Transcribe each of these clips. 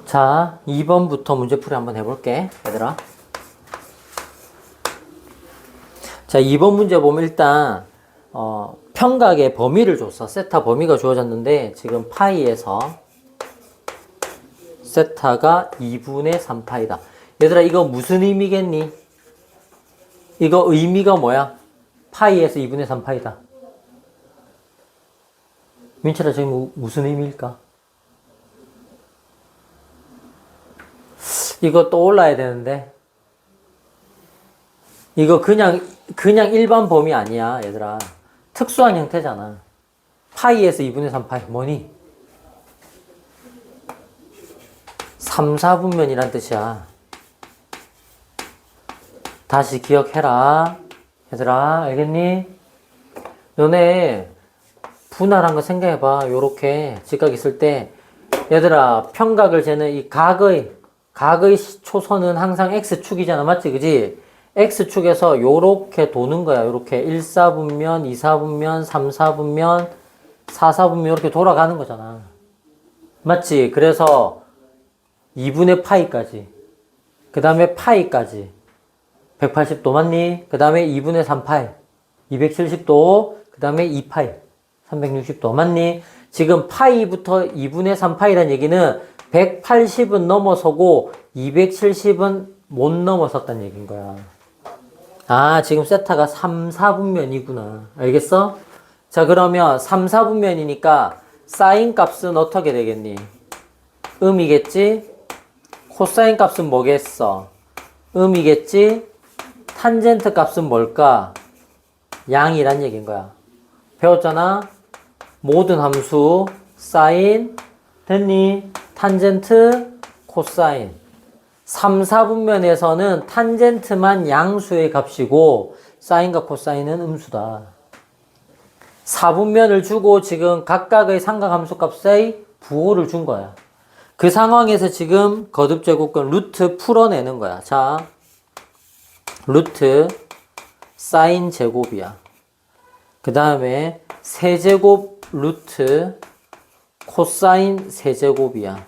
자, 2번부터 문제풀이 한번 해볼게, 얘들아. 자, 2번 문제 보면 일단, 평각의 범위를 줬어. 세타 범위가 주어졌는데, 지금 파이에서 세타가 2분의 3파이다. 얘들아, 이거 무슨 의미겠니? 이거 의미가 뭐야? 파이에서 2분의 3파이다. 민철아, 지금 무슨 의미일까? 이거 떠올라야 되는데. 이거 그냥 일반 범위 아니야, 얘들아. 특수한 형태잖아. 파이에서 2분의 3파이. 뭐니? 3, 4분면이란 뜻이야. 다시 기억해라. 얘들아, 알겠니? 너네 분할한 거 생각해봐. 요렇게 직각 있을 때. 얘들아, 평각을 재는 이 각의 초선은 항상 X축이잖아. 맞지? 그지? X축에서 요렇게 도는 거야. 요렇게 1, 4분면, 2, 4분면, 3, 4분면, 4, 4분면 이렇게 돌아가는 거잖아. 맞지? 그래서 2분의 파이까지. 그 다음에 파이까지. 180도 맞니? 그 다음에 2분의 3파이. 270도. 그 다음에 2파이. 360도 맞니? 지금 파이부터 2분의 3파이란 얘기는 180은 넘어서고 270은 못 넘어섰다는 얘기인 거야. 아, 지금 세타가 3, 4분면이구나. 알겠어? 자, 그러면 3, 4분면이니까 사인 값은 어떻게 되겠니? 음이겠지? 코사인 값은 뭐겠어? 음이겠지? 탄젠트 값은 뭘까? 양이란 얘기인 거야. 배웠잖아? 모든 함수 사인 됐니? 탄젠트 코사인 3, 4분면에서는 탄젠트만 양수의 값이고 사인과 코사인은 음수다. 4분면을 주고 지금 각각의 삼각함수 값의 부호를 준 거야. 그 상황에서 지금 거듭제곱근 루트 풀어내는 거야. 자, 루트 사인 제곱이야. 그 다음에 세제곱 루트 코사인 세제곱이야.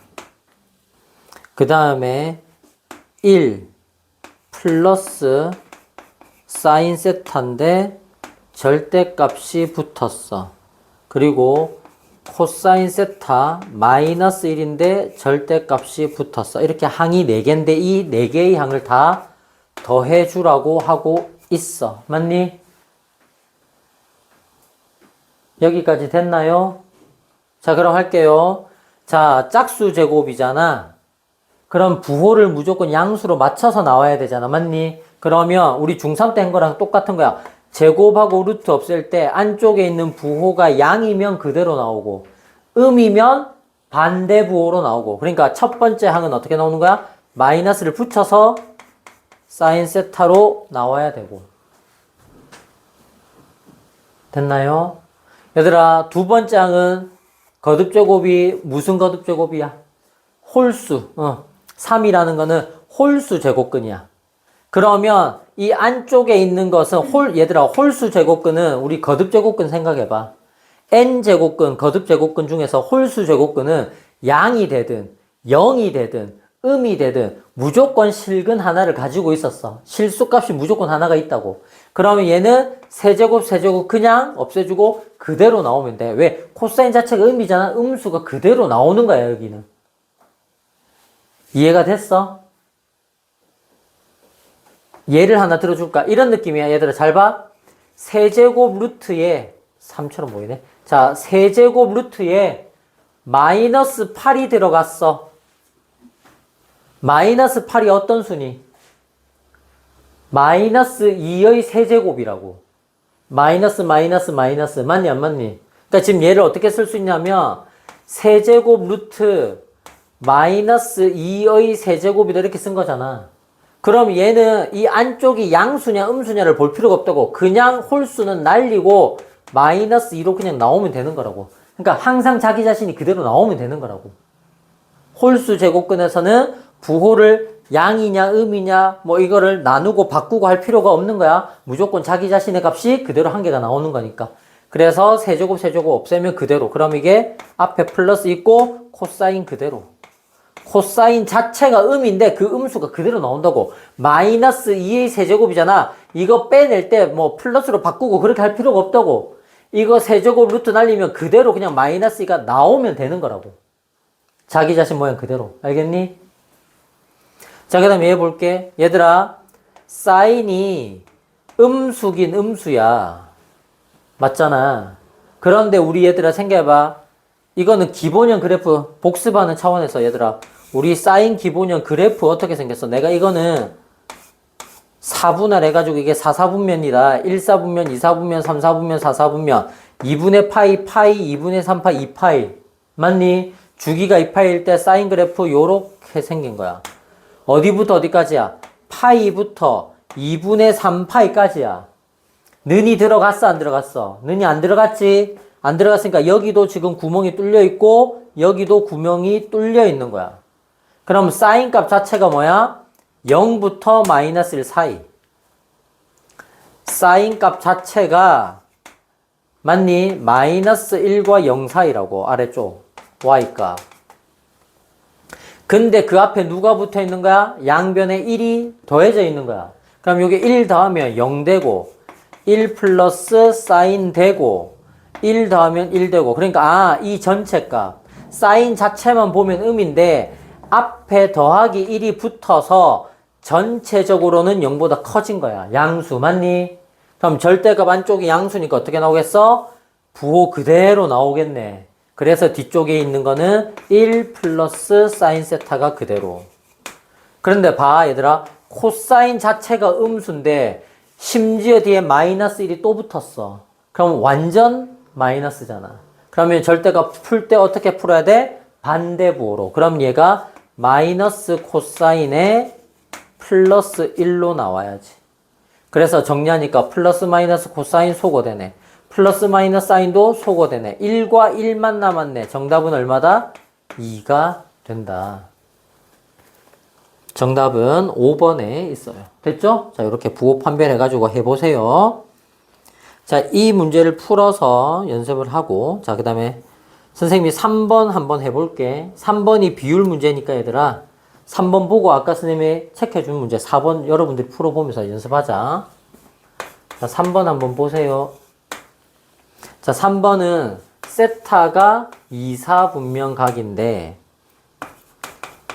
그 다음에 1 플러스 사인 세타인데 절대값이 붙었어. 그리고 코사인 세타 마이너스 1인데 절대값이 붙었어. 이렇게 항이 4개인데 이 4개의 항을 다 더해주라고 하고 있어. 맞니? 여기까지 됐나요? 자, 그럼 할게요. 자, 짝수 제곱이잖아. 그럼 부호를 무조건 양수로 맞춰서 나와야 되잖아. 맞니? 그러면 우리 중3 때 한 거랑 똑같은 거야. 제곱하고 루트 없앨 때 안쪽에 있는 부호가 양이면 그대로 나오고 음이면 반대 부호로 나오고. 그러니까 첫 번째 항은 어떻게 나오는 거야? 마이너스를 붙여서 사인 세타로 나와야 되고. 됐나요? 얘들아, 두 번째 항은 거듭제곱이 무슨 거듭제곱이야? 홀수. 3이라는 거는 홀수 제곱근이야. 그러면 이 안쪽에 있는 것은 얘들아, 홀수 제곱근은 우리 거듭제곱근 생각해봐. n제곱근, 거듭제곱근 중에서 홀수 제곱근은 양이 되든 0이 되든 음이 되든 무조건 실근 하나를 가지고 있었어. 실수값이 무조건 하나가 있다고. 그러면 얘는 세제곱 그냥 없애주고 그대로 나오면 돼. 왜? 코사인 자체가 음이잖아. 음수가 그대로 나오는 거야, 여기는. 이해가 됐어? 예를 하나 들어줄까? 이런 느낌이야. 얘들아, 잘 봐. 세제곱 루트에 3처럼 보이네. 자, 세제곱 루트에 마이너스 8이 들어갔어. 마이너스 8이 어떤 수니? 마이너스 2의 세제곱이라고. 마이너스 맞니 안 맞니? 그러니까 지금 얘를 어떻게 쓸 수 있냐면 세제곱 루트 마이너스 2의 세제곱이다 이렇게 쓴 거잖아. 그럼 얘는 이 안쪽이 양수냐 음수냐를 볼 필요가 없다고. 그냥 홀수는 날리고 마이너스 2로 그냥 나오면 되는 거라고. 그러니까 항상 자기 자신이 그대로 나오면 되는 거라고. 홀수 제곱근에서는 부호를 양이냐 음이냐 뭐 이거를 나누고 바꾸고 할 필요가 없는 거야. 무조건 자기 자신의 값이 그대로 한 개가 나오는 거니까. 그래서 세제곱 없애면 그대로. 그럼 이게 앞에 플러스 있고 코사인 그대로. 코사인 자체가 음인데 그 음수가 그대로 나온다고. 마이너스 2의 세제곱이잖아. 이거 빼낼 때 뭐 플러스로 바꾸고 그렇게 할 필요가 없다고. 이거 세제곱 루트 날리면 그대로 그냥 마이너스 2가 나오면 되는 거라고. 자기 자신 모양 그대로. 알겠니? 자, 그 다음에 얘 볼게. 얘들아, 사인이 음수긴 음수야. 맞잖아. 그런데 우리 얘들아 생각해봐. 이거는 기본형 그래프 복습하는 차원에서 얘들아, 우리 사인 기본형 그래프 어떻게 생겼어? 내가 이거는 4분할 해가지고 이게 4사분면이다. 1사분면, 2사분면, 3사분면, 4사분면, 2분의 파이, 2분의 3파이, 2파이. 맞니? 주기가 2파이일 때 사인 그래프 요렇게 생긴 거야. 어디부터 어디까지야? 파이부터 2분의 3파이까지야. 는이 들어갔어, 안 들어갔어? 는이 안 들어갔지? 안 들어갔으니까 여기도 지금 구멍이 뚫려 있고 여기도 구멍이 뚫려 있는 거야. 그럼 사인 값 자체가 뭐야? 0부터 마이너스 1 사이. 사인 값 자체가 맞니? 마이너스 1과 0 사이라고. 아래쪽 y 값. 근데 그 앞에 누가 붙어 있는 거야? 양변에 1이 더해져 있는 거야. 그럼 여기 1 더하면 0 되고 1 플러스 사인 되고 1 더하면 1 되고. 그러니까 이 전체 값 사인 자체만 보면 음인데 앞에 더하기 1이 붙어서 전체적으로는 0보다 커진 거야. 양수 맞니? 그럼 절대값 안쪽이 양수니까 어떻게 나오겠어? 부호 그대로 나오겠네. 그래서 뒤쪽에 있는 거는 1 플러스 사인 세타가 그대로. 그런데 봐 얘들아, 코사인 자체가 음수인데 심지어 뒤에 마이너스 1이 또 붙었어. 그럼 완전 마이너스잖아. 그러면 절대값 풀 때 어떻게 풀어야 돼? 반대부호로. 그럼 얘가 마이너스 코사인에 플러스 1로 나와야지. 그래서 정리하니까 플러스 마이너스 코사인 소거되네. 플러스 마이너스 사인도 소거되네. 1과 1만 남았네. 정답은 얼마다? 2가 된다. 정답은 5번에 있어요. 됐죠? 자, 이렇게 부호 판별해가지고 해보세요. 자, 이 문제를 풀어서 연습을 하고, 자, 그 다음에 선생님이 3번 한번 해볼게. 3번이 비율 문제니까 얘들아, 3번 보고 아까 선생님이 체크해준 문제 4번 여러분들이 풀어보면서 연습하자. 자, 3번 한번 보세요. 자, 3번은 세타가 2사분면각인데,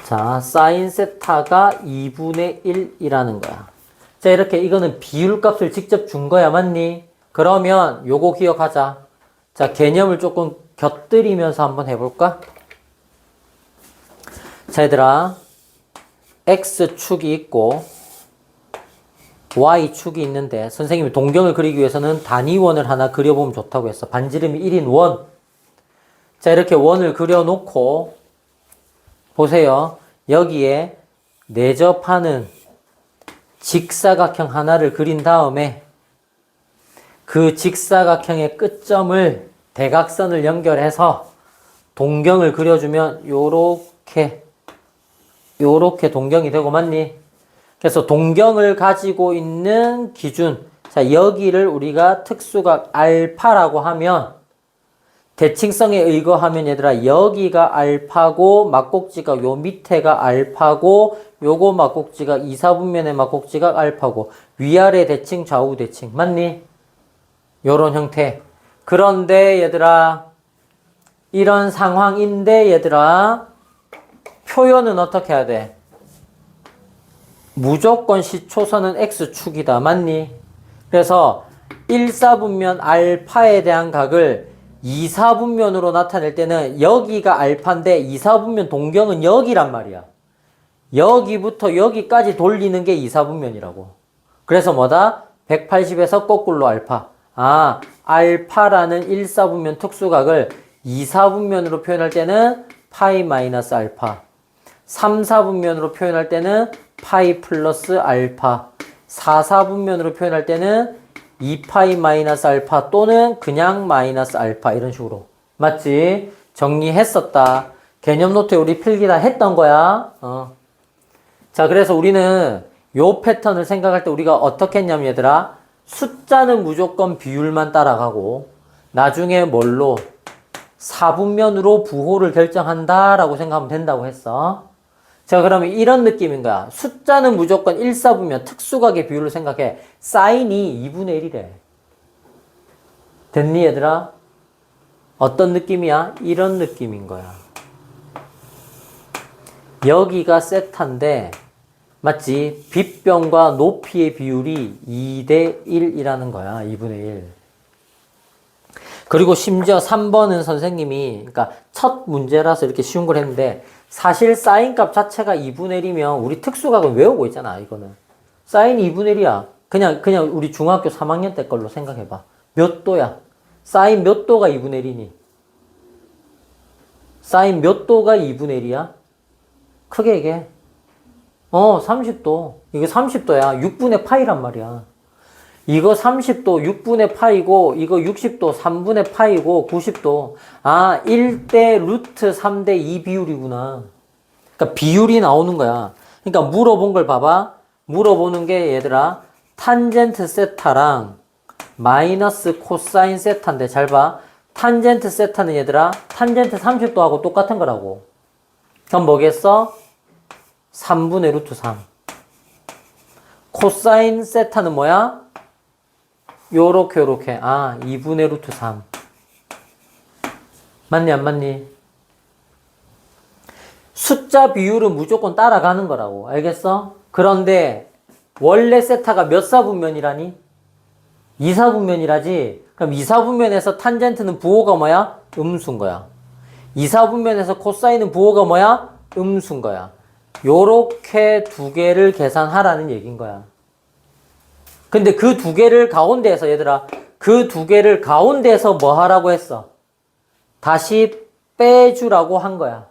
자, 사인 세타가 2분의 1이라는 거야. 자, 이렇게 이거는 비율값을 직접 준 거야, 맞니? 그러면 요거 기억하자. 자, 개념을 조금 곁들이면서 한번 해볼까? 자, 얘들아, X축이 있고 Y축이 있는데 선생님이 동경을 그리기 위해서는 단위원을 하나 그려보면 좋다고 했어. 반지름이 1인 원. 자, 이렇게 원을 그려놓고 보세요. 여기에 내접하는 직사각형 하나를 그린 다음에 그 직사각형의 끝점을 대각선을 연결해서 동경을 그려주면 요렇게 동경이 되고 맞니? 그래서 동경을 가지고 있는 기준, 자, 여기를 우리가 특수각 알파라고 하면 대칭성에 의거하면 얘들아 여기가 알파고 막꼭지가 요 밑에가 알파고 요거 막꼭지가 2사분면의 막꼭지가 알파고 위아래 대칭 좌우 대칭 맞니? 요런 형태. 그런데 얘들아 이런 상황인데 얘들아 표현은 어떻게 해야 돼? 무조건 시초선은 X축이다. 맞니? 그래서 1사분면 알파에 대한 각을 2사분면으로 나타낼 때는 여기가 알파인데 2사분면 동경은 여기란 말이야. 여기부터 여기까지 돌리는 게 2사분면이라고. 그래서 뭐다? 180에서 거꾸로 알파. 알파라는 1사분면 특수각을 2사분면으로 표현할 때는 파이 마이너스 알파. 3사분면으로 표현할 때는 파이 플러스 알파. 4사분면으로 표현할 때는 2파이 마이너스 알파 또는 그냥 마이너스 알파 이런 식으로. 맞지? 정리했었다. 개념 노트에 우리 필기 다 했던 거야. 자, 그래서 우리는 요 패턴을 생각할 때 우리가 어떻게 했냐면 얘들아 숫자는 무조건 비율만 따라가고 나중에 뭘로? 사분면으로 부호를 결정한다 라고 생각하면 된다고 했어. 자, 그러면 이런 느낌인 거야. 숫자는 무조건 1사분면 특수각의 비율을 생각해. 사인이 2분의 1이래. 됐니, 얘들아? 어떤 느낌이야? 이런 느낌인 거야. 여기가 세타인데, 맞지? 빗변과 높이의 비율이 2대 1이라는 거야. 2분의 1. 그리고 심지어 3번은 선생님이, 그러니까 첫 문제라서 이렇게 쉬운 걸 했는데, 사실 사인값 자체가 2분의 1이면 우리 특수각은 외우고 있잖아, 이거는. 사인이 2분의 1이야. 그냥 우리 중학교 3학년 때 걸로 생각해봐. 몇 도야? 사인 몇 도가 2분의 1이니? 사인 몇 도가 2분의 1이야? 크게 얘기해. 30도. 이거 30도야. 6분의 파이란 말이야. 이거 30도 6분의 파이고, 이거 60도 3분의 파이고, 90도. 1대 루트 3대 2 비율이구나. 그러니까 비율이 나오는 거야. 그러니까 물어본 걸 봐봐. 물어보는 게 얘들아, 탄젠트 세타랑 마이너스 코사인 세타인데 잘 봐. 탄젠트 세타는 얘들아, 탄젠트 30도하고 똑같은 거라고. 그럼 뭐겠어? 3분의 루트 3. 코사인 세타는 뭐야? 요렇게 2분의 루트 3. 맞니 안 맞니? 숫자 비율은 무조건 따라가는 거라고. 알겠어? 그런데 원래 세타가 몇 사분면이라니? 2사분면이라지? 그럼 2사분면에서 탄젠트는 부호가 뭐야? 음수인 거야. 2사분면에서 코사인은 부호가 뭐야? 음수인 거야. 요렇게 두 개를 계산하라는 얘기인 거야. 근데 그 두 개를 가운데에서 얘들아, 그 두 개를 가운데에서 뭐 하라고 했어? 다시 빼주라고 한 거야.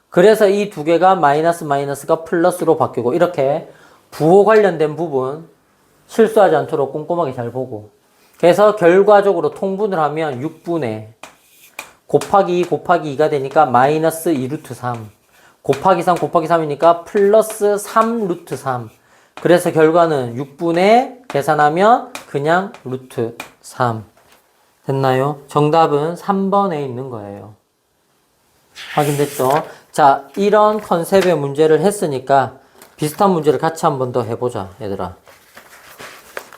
그래서 이 두 개가 마이너스가 플러스로 바뀌고, 이렇게 부호 관련된 부분 실수하지 않도록 꼼꼼하게 잘 보고, 그래서 결과적으로 통분을 하면 6분의 곱하기 2 곱하기 2가 되니까 마이너스 2 루트 3 곱하기 3 곱하기 3이니까 플러스 3 루트 3. 그래서 결과는 6분의 계산하면 그냥 루트 3. 됐나요? 정답은 3번에 있는 거예요. 확인됐죠? 자, 이런 컨셉의 문제를 했으니까 비슷한 문제를 같이 한 번 더 해보자, 얘들아.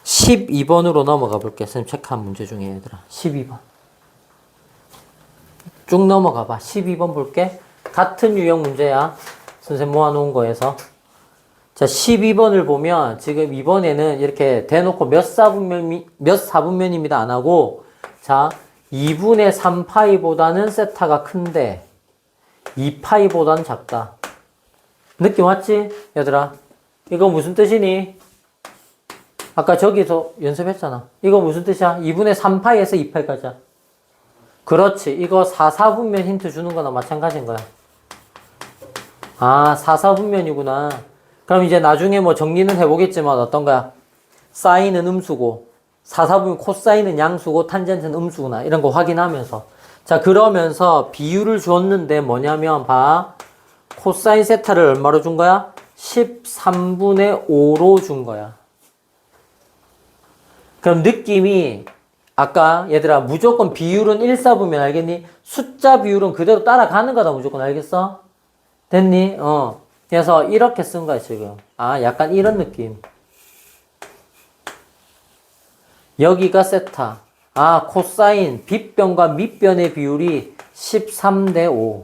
12번으로 넘어가 볼게. 선생님 체크한 문제 중에 얘들아. 12번. 쭉 넘어가 봐. 12번 볼게. 같은 유형 문제야. 선생님 모아놓은 거에서. 자, 12번을 보면 지금 이번에는 이렇게 대놓고 몇 사분면입니다 안 하고, 자, 2분의 3파이보다는 세타가 큰데 2파이보다는 작다. 느낌 왔지? 얘들아. 이거 무슨 뜻이니? 아까 저기서 연습했잖아. 이거 무슨 뜻이야? 2분의 3파이에서 2파이까지야. 그렇지. 이거 4사분면 힌트 주는 거나 마찬가지인 거야. 4사분면이구나. 그럼 이제 나중에 뭐 정리는 해보겠지만 어떤 거야? 사인은 음수고, 4사분면 코사인은 양수고, 탄젠트는 음수구나. 이런 거 확인하면서. 자, 그러면서 비율을 줬는데 뭐냐면, 봐. 코사인 세타를 얼마로 준 거야? 13분의 5로 준 거야. 그럼 느낌이, 아까 얘들아, 무조건 비율은 1사분면 알겠니? 숫자 비율은 그대로 따라가는 거다, 무조건 알겠어? 됐니? 그래서 이렇게 쓴 거야, 지금. 약간 이런 느낌. 여기가 세타. 코사인, 빗변과 밑변의 비율이 13대 5.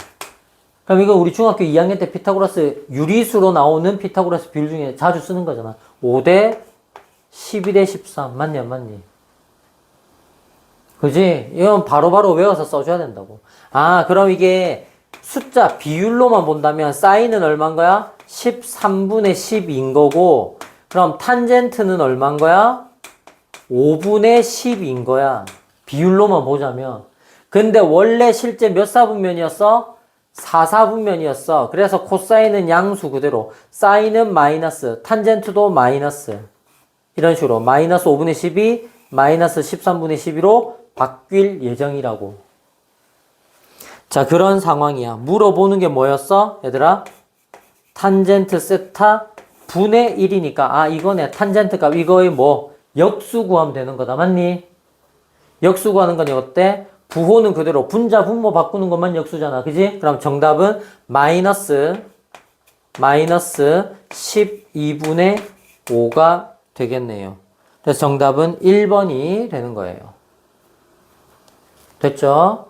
그럼 이거 우리 중학교 2학년 때 피타고라스 유리수로 나오는 피타고라스 비율 중에 자주 쓰는 거잖아. 5대 12대 13. 맞니, 안 맞니? 그지? 이건 바로바로 외워서 써줘야 된다고. 그럼 이게 숫자, 비율로만 본다면 사인은 얼마인 거야? 13분의 10인 거고, 그럼 탄젠트는 얼마인 거야? 5분의 10인 거야. 비율로만 보자면. 근데 원래 실제 몇 사분면이었어? 4사분면이었어. 그래서 코사인은 양수 그대로, 사인은 마이너스, 탄젠트도 마이너스. 이런 식으로 마이너스 5분의 12, 마이너스 13분의 12로 바뀔 예정이라고. 자, 그런 상황이야. 물어보는 게 뭐였어? 얘들아, 탄젠트 세타 분의 1이니까 이거네. 탄젠트 값 이거의 뭐 역수 구하면 되는 거다. 맞니? 역수 구하는 거니 어때? 부호는 그대로 분자 분모 바꾸는 것만 역수잖아. 그지? 그럼 정답은 마이너스 마이너스 12분의 5가 되겠네요. 그래서 정답은 1번이 되는 거예요. 됐죠?